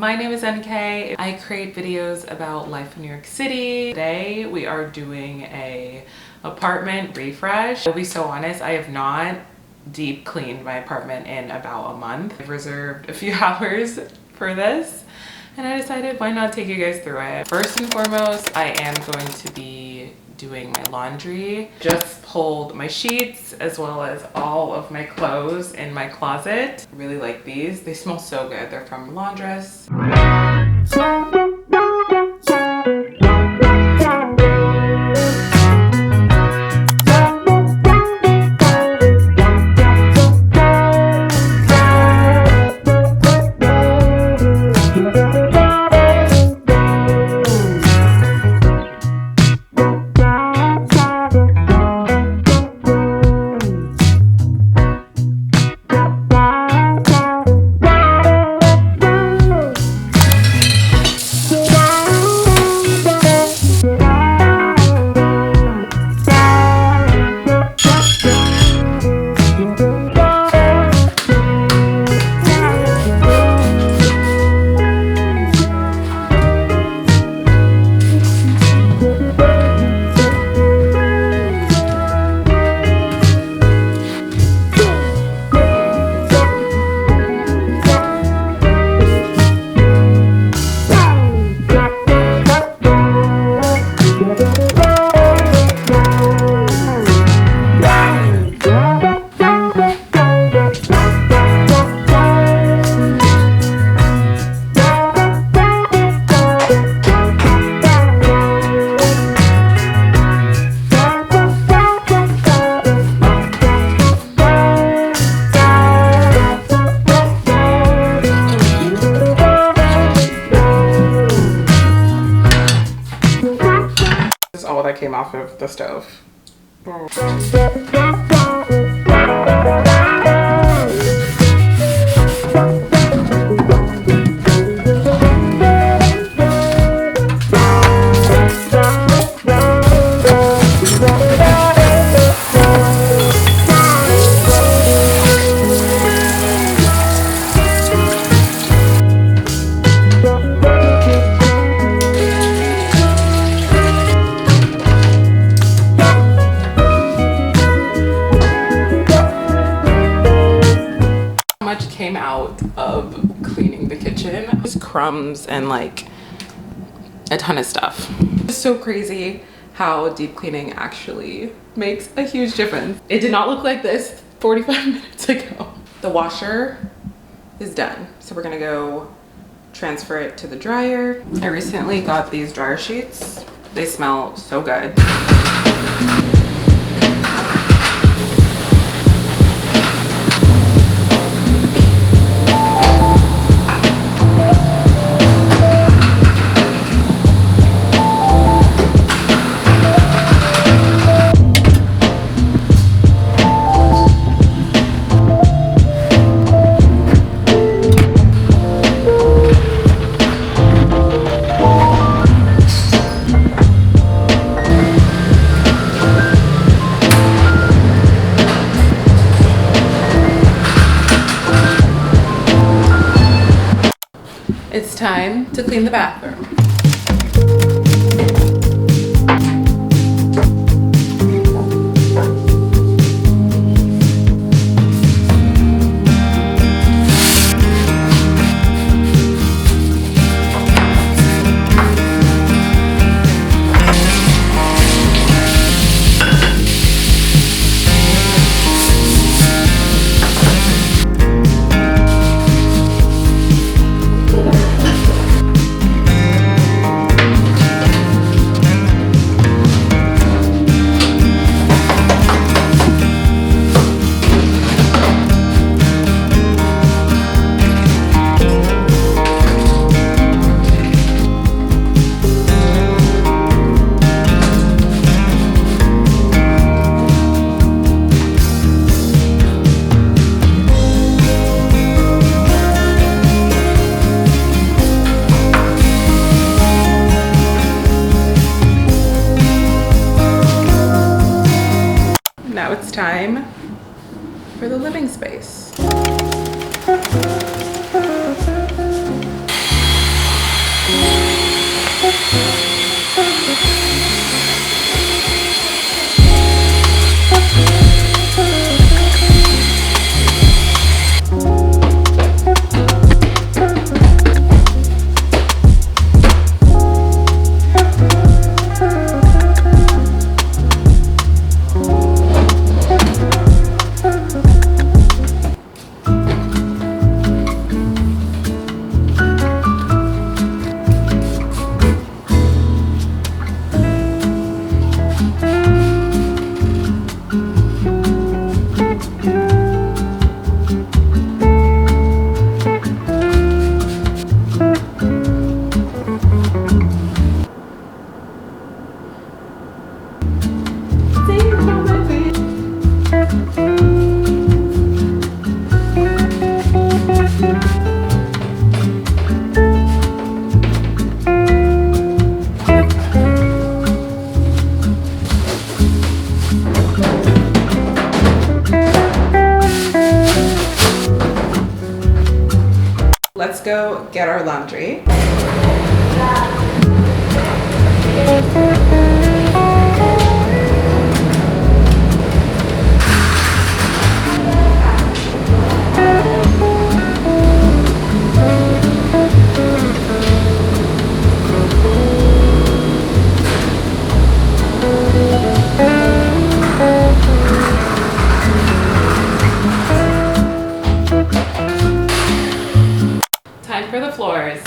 My name is NK. I create videos about life in New York City. Today we are doing a apartment refresh. I'll be so honest, I have not deep cleaned my apartment in about a month. I've reserved a few hours for this and I decided why not take you guys through it. First and foremost, I am going to be doing my laundry. Just pulled my sheets as well as all of my clothes in my closet. I really like these. They smell so good. They're from Laundress. All that came off of the stove. Came out of cleaning the kitchen. Just crumbs and like a ton of stuff. It's so crazy how deep cleaning actually makes a huge difference. It did not look like this 45 minutes ago. The washer is done, so we're gonna go transfer it to the dryer. I recently got these dryer sheets. They smell so good. It's time to clean the bathroom. Now it's time for the living space. Let's go get our laundry. Time for the floors.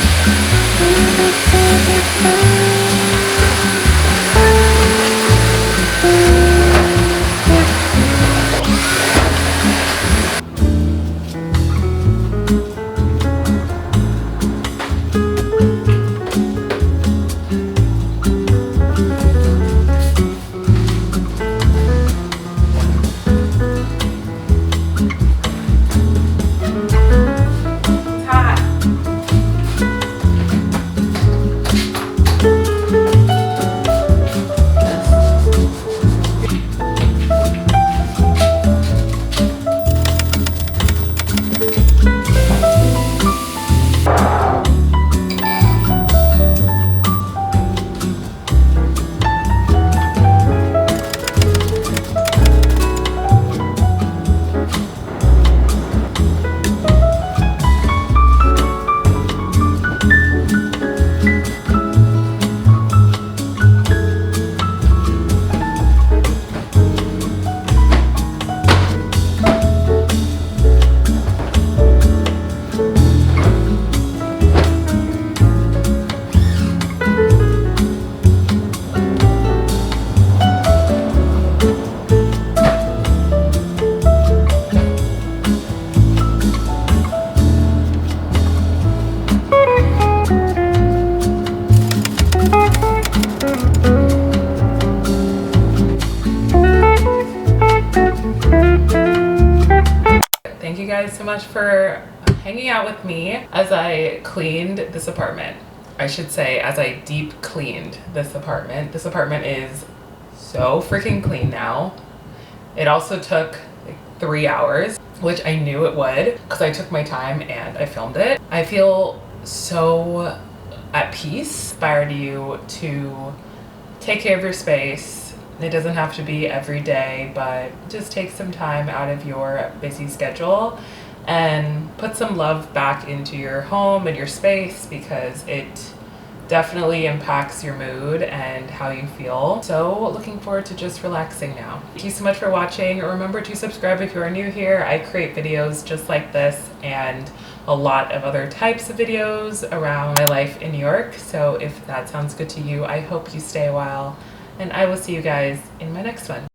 Thank you guys so much for hanging out with me as I cleaned this apartment. I should say as I deep cleaned this apartment. This apartment is so freaking clean now. It also took like 3 hours, which I knew it would because I took my time and I filmed it. I feel so at peace. Inspired you to take care of your space. It doesn't have to be every day, but just take some time out of your busy schedule and put some love back into your home and your space because it definitely impacts your mood and how you feel. So looking forward to just relaxing now. Thank you so much for watching. Remember to subscribe if you are new here. I create videos just like this and a lot of other types of videos around my life in New York. So if that sounds good to you, I hope you stay a while. And I will see you guys in my next one.